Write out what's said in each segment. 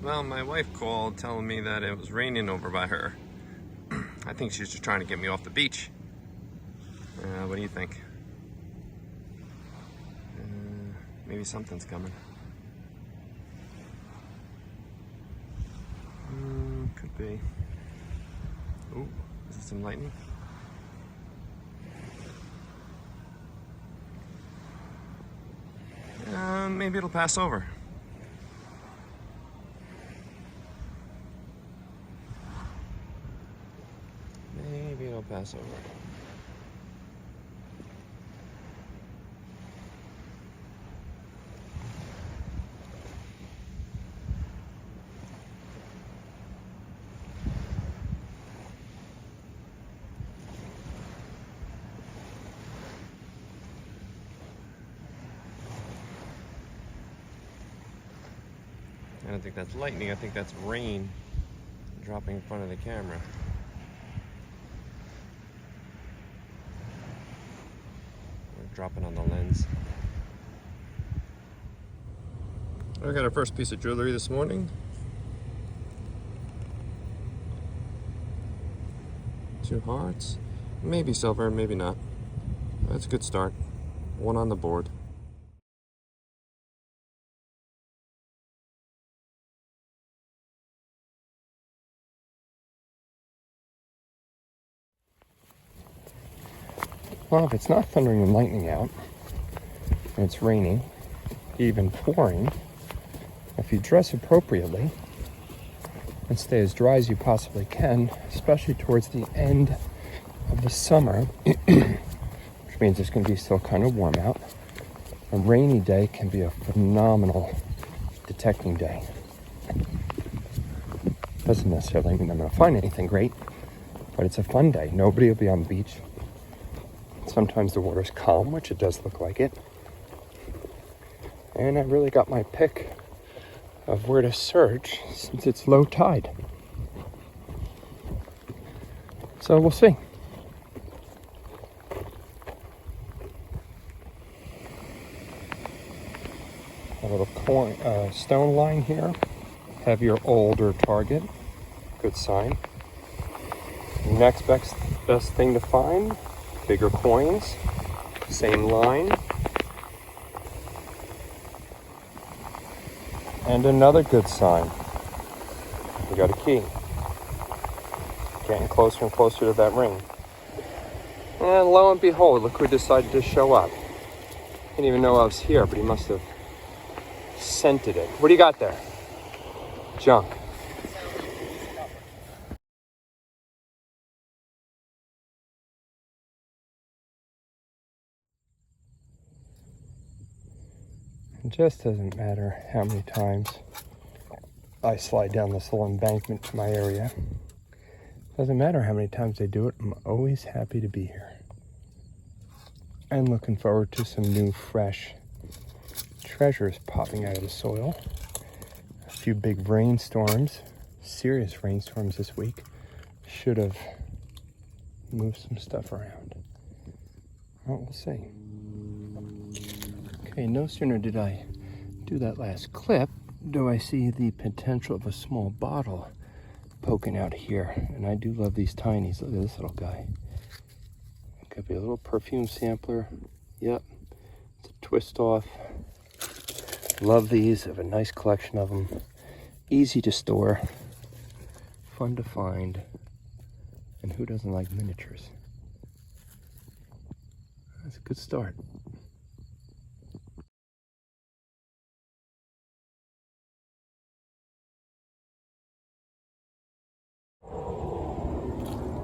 Well, my wife called telling me that it was raining over by her. I think she's just trying to get me off the beach. What do you think? Maybe something's coming. Could be. Oh, is it some lightning? Maybe it'll pass over. Maybe it'll pass over. I don't think that's lightning, I think that's rain dropping in front of the camera. Or dropping on the lens. I got our first piece of jewelry this morning. 2 hearts. Maybe silver, maybe not. That's a good start. 1 on the board. Well, if it's not thundering and lightning out, and it's raining, even pouring, if you dress appropriately and stay as dry as you possibly can, especially towards the end of the summer, which means it's going to be still kind of warm out, a rainy day can be a phenomenal detecting day. Doesn't necessarily mean I'm going to find anything great, but it's a fun day. Nobody will be on the beach. Sometimes the water's calm, which it does look like it. And I really got my pick of where to search since it's low tide. So we'll see. A little stone line here. Heavier, older target. Good sign. Next best thing to find. Bigger coins, same line, and another good sign. We got a key. Getting closer and closer to that ring. And lo and behold, look who decided to show up. Didn't even know I was here, but he must have scented it. What do you got there? Junk. It just doesn't matter how many times I slide down this little embankment to my area. Doesn't matter how many times I do it, I'm always happy to be here. And looking forward to some new, fresh treasures popping out of the soil. A few big rainstorms, serious rainstorms this week, should have moved some stuff around. Well, we'll see. Okay, no sooner did I do that last clip, do I see the potential of a small bottle poking out here. And I do love these tinies. Look at this little guy. It could be a little perfume sampler. Yep, it's a twist off. Love these. I have a nice collection of them. Easy to store, fun to find, and who doesn't like miniatures? That's a good start.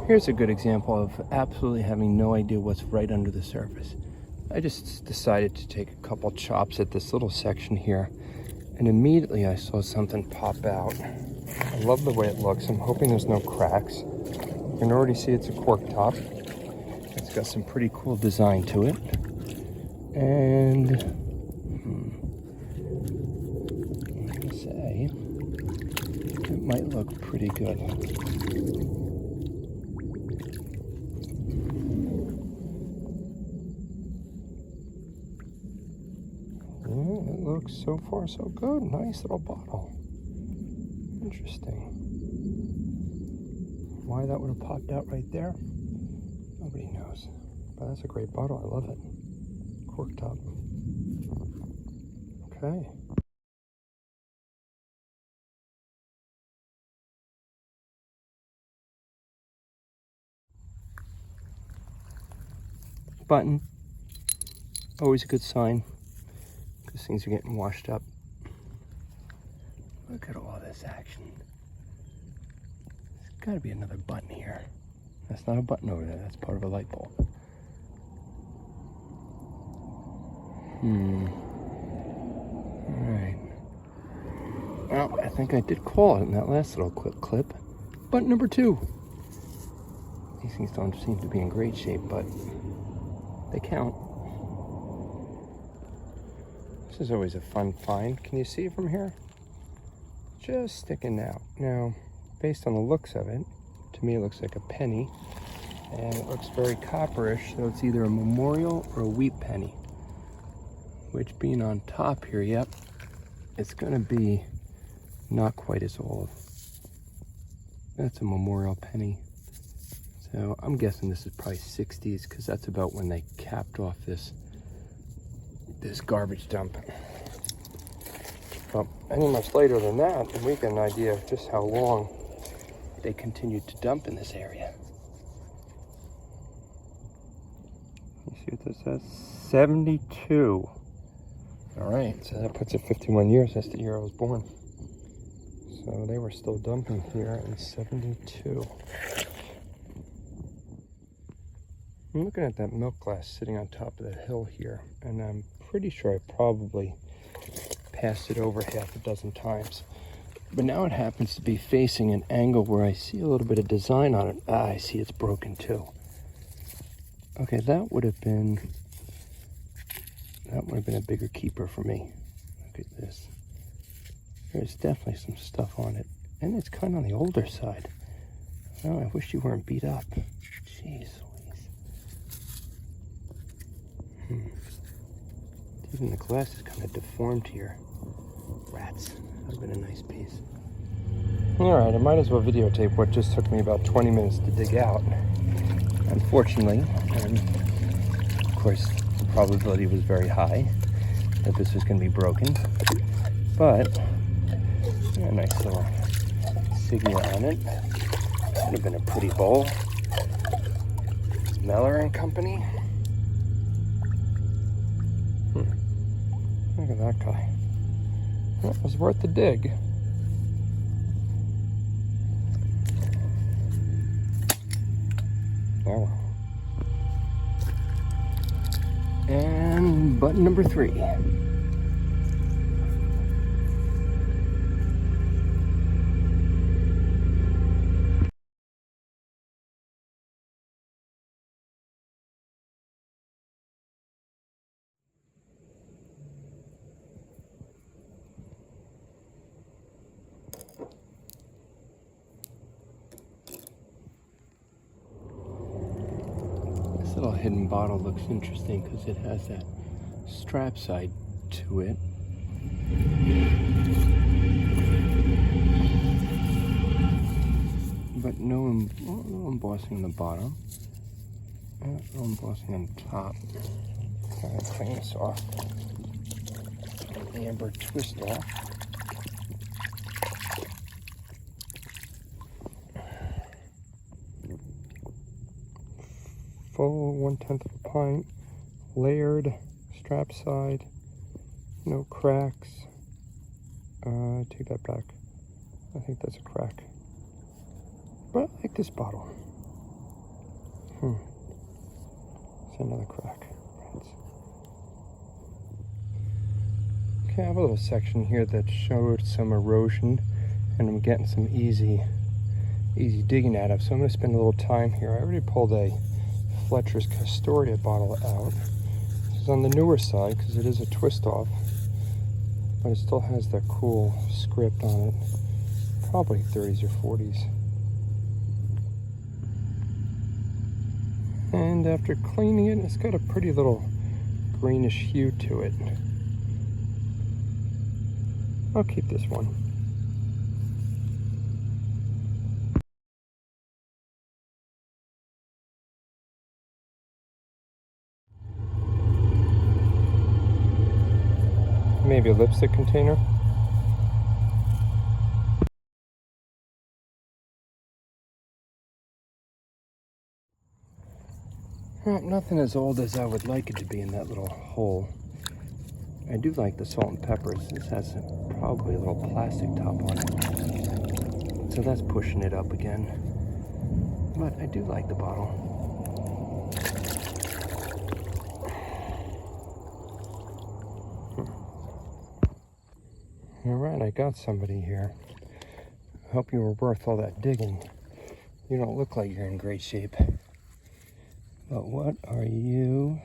Here's a good example of absolutely having no idea what's right under the surface. I just decided to take a couple chops at this little section here, and immediately I saw something pop out. I love the way it looks. I'm hoping there's no cracks. You can already see it's a cork top. It's got some pretty cool design to it. And I'm gonna say it might look pretty good. It looks so far so good. Nice little bottle. Interesting. Why that would have popped out right there, nobody knows. But that's a great bottle. I love it. Cork top. Okay. Button. Always a good sign because things are getting washed up. Look at all this action. There's got to be another button here. That's not a button over there. That's part of a light bulb. Alright. Well, I think I did call it in that last little quick clip. Button number 2. These things don't seem to be in great shape, but they count. This is always a fun find. Can you see it from here? Just sticking out. Now, based on the looks of it, to me it looks like a penny. And it looks very copperish, so it's either a memorial or a wheat penny. Which being on top here, yep, it's gonna be not quite as old. That's a memorial penny. So I'm guessing this is probably 60s because that's about when they capped off this garbage dump. Well, any much later than that, and we get an idea of just how long they continued to dump in this area. You see what this says? 72. All right, so that puts it 51 years. That's the year I was born. So they were still dumping here in 72. I'm looking at that milk glass sitting on top of the hill here, and I'm pretty sure I probably passed it over half a dozen times. But now it happens to be facing an angle where I see a little bit of design on it. Ah, I see it's broken too. Okay, that would have been a bigger keeper for me. Look at this. There's definitely some stuff on it. And it's kind of on the older side. Oh, I wish you weren't beat up. Jeez Louise. Even the glass is kind of deformed here. Rats. That would have been a nice piece. Alright, I might as well videotape what just took me about 20 minutes to dig out. Unfortunately, and of course, the probability was very high that this was going to be broken. But, a nice little insignia on it. Would have been a pretty bowl. Meller and Company. Look at that guy. That was worth the dig. Oh well. And button number 3. This little hidden bottle looks interesting because it has that strap side to it. But no embossing on the bottom. No embossing on top. I'm going to clean this off. Amber twist off. Full 1/10 of a pint, layered, strap side, no cracks. Take that back. I think that's a crack. But I like this bottle. It's another crack. Okay, I have a little section here that showed some erosion, and I'm getting some easy digging out of. So I'm going to spend a little time here. I already pulled a Fletcher's Castoria bottle out. This is on the newer side because it is a twist off, but it still has that cool script on it. Probably 30s or 40s. And after cleaning it, it's got a pretty little greenish hue to it. I'll keep this one. Maybe a lipstick container. Well, nothing as old as I would like it to be in that little hole. I do like the salt and peppers. This has probably a little plastic top on it, so that's pushing it up again. But I do like the bottle. All right, I got somebody here. Hope you were worth all that digging. You don't look like you're in great shape. But what are you?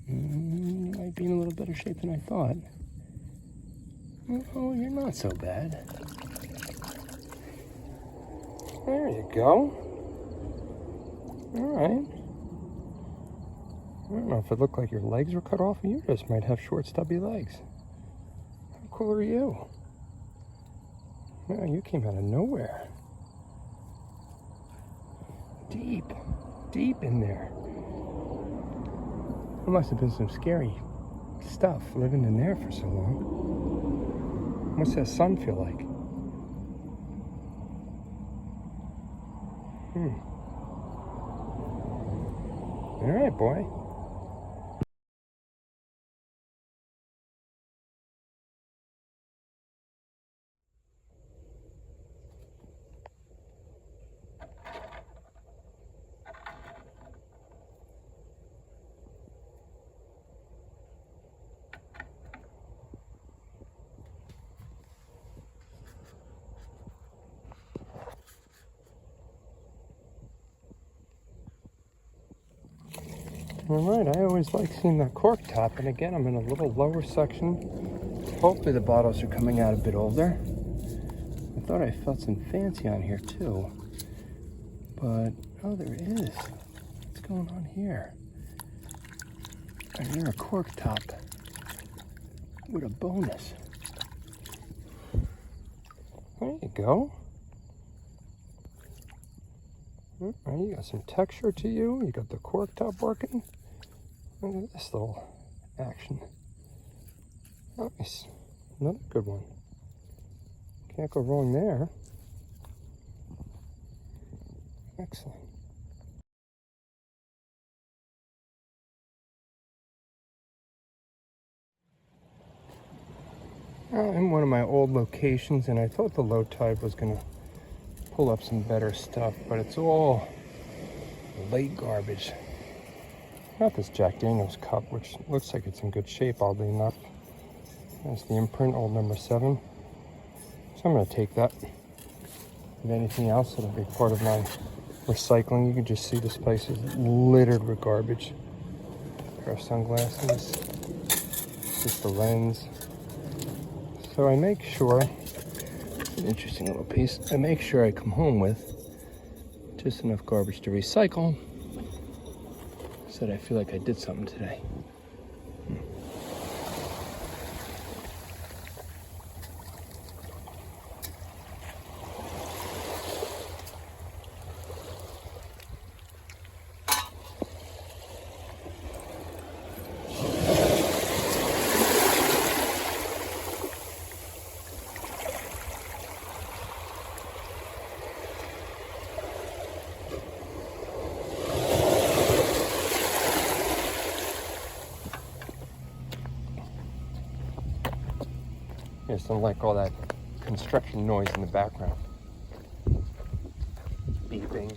You might be in a little better shape than I thought. Oh, you're not so bad. There you go. All right. I don't know if it looked like your legs were cut off, or you just might have short, stubby legs. How cool are you? Wow, you came out of nowhere. Deep in there. There must have been some scary stuff living in there for so long. What's that sun feel like? All right, boy. All right, I always like seeing that cork top, and again, I'm in a little lower section. Hopefully the bottles are coming out a bit older. I thought I felt some fancy on here too, but oh, there is. What's going on here? I hear a cork top with a bonus. There you go. All right, you got some texture to you. You got the cork top working. Look at this little action. Nice. Another good one. Can't go wrong there. Excellent. I'm in one of my old locations, and I thought the low tide was going to pull up some better stuff, but it's all late garbage. Got this Jack Daniels cup, which looks like it's in good shape, oddly enough. That's the imprint, old number 7. So I'm going to take that. If anything else, it'll be part of my recycling. You can just see this place is littered with garbage. Pair of sunglasses, just the lens. So I make sure, an interesting little piece, I make sure I come home with just enough garbage to recycle so that I feel like I did something today. I just don't like all that construction noise in the background. Beeping.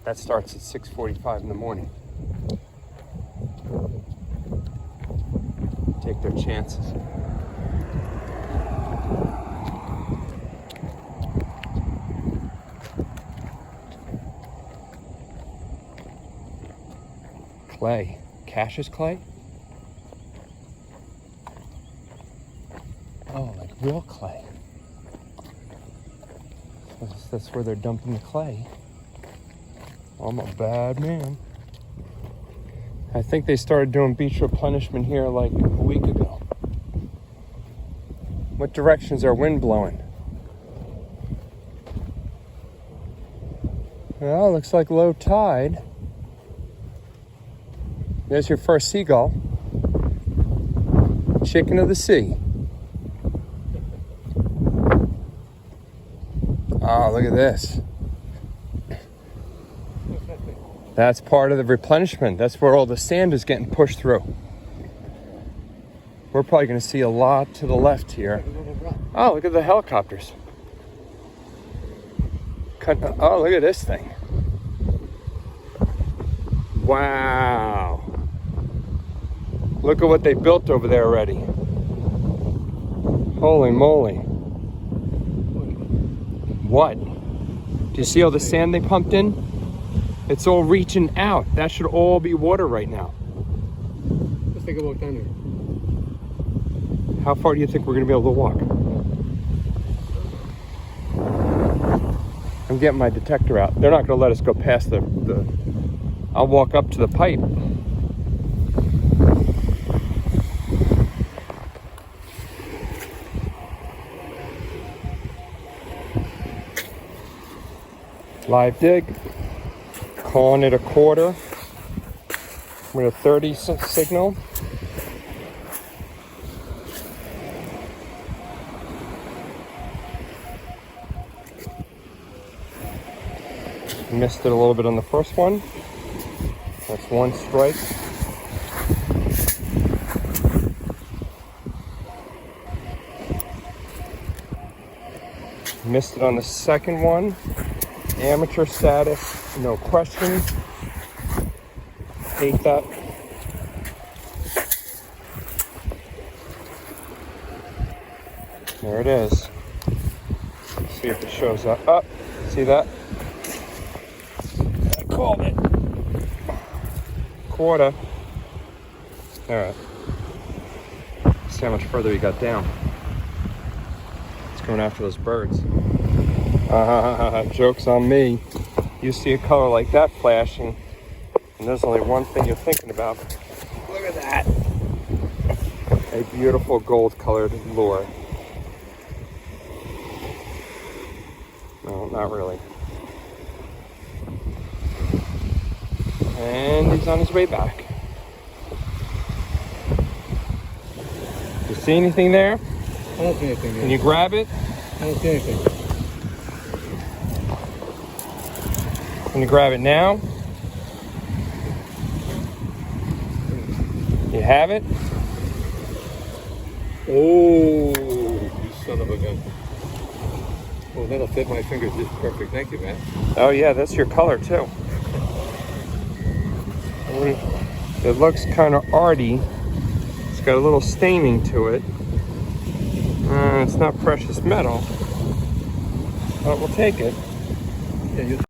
That starts at 6:45 in the morning. Take their chances. Clay. Cassius clay? Oh, like real clay. That's where they're dumping the clay. I'm a bad man. I think they started doing beach replenishment here like a week ago. What direction is our wind blowing? Well, looks like low tide. There's your first seagull. chicken of the sea. Oh, look at this. That's part of the replenishment. That's where all the sand is getting pushed through. We're probably going to see a lot to the left here. Oh, look at the helicopters. Oh, look at this thing. Wow. Look at what they built over there already. Holy moly. What? Do you see all the sand they pumped in? It's all reaching out. That should all be water right now. Let's take a walk down there. How far do you think we're going to be able to walk? I'm getting my detector out. They're not going to let us go past the... I'll walk up to the pipe. Live dig. Calling it a quarter with a 30 signal. Missed it a little bit on the first one. That's one strike. Missed it on the second one. Amateur status, no question. Hate that. There it is. Let's see if it shows up. Up. See that? I called it. Quarter. All right. See how much further he got down. It's going after those birds. Joke's on me. You see a color like that flashing, and there's only one thing you're thinking about. Look at that. A beautiful gold-colored lure. No, not really. And he's on his way back. You see anything there? I don't see anything there. Can you grab it? I don't see anything. Can you grab it now? You have it? Oh, you son of a gun. Oh, that'll fit my fingers just perfect. Thank you, man. Oh yeah, that's your color too. It looks kind of arty. It's got a little staining to it. It's not precious metal, but we'll take it. Yeah,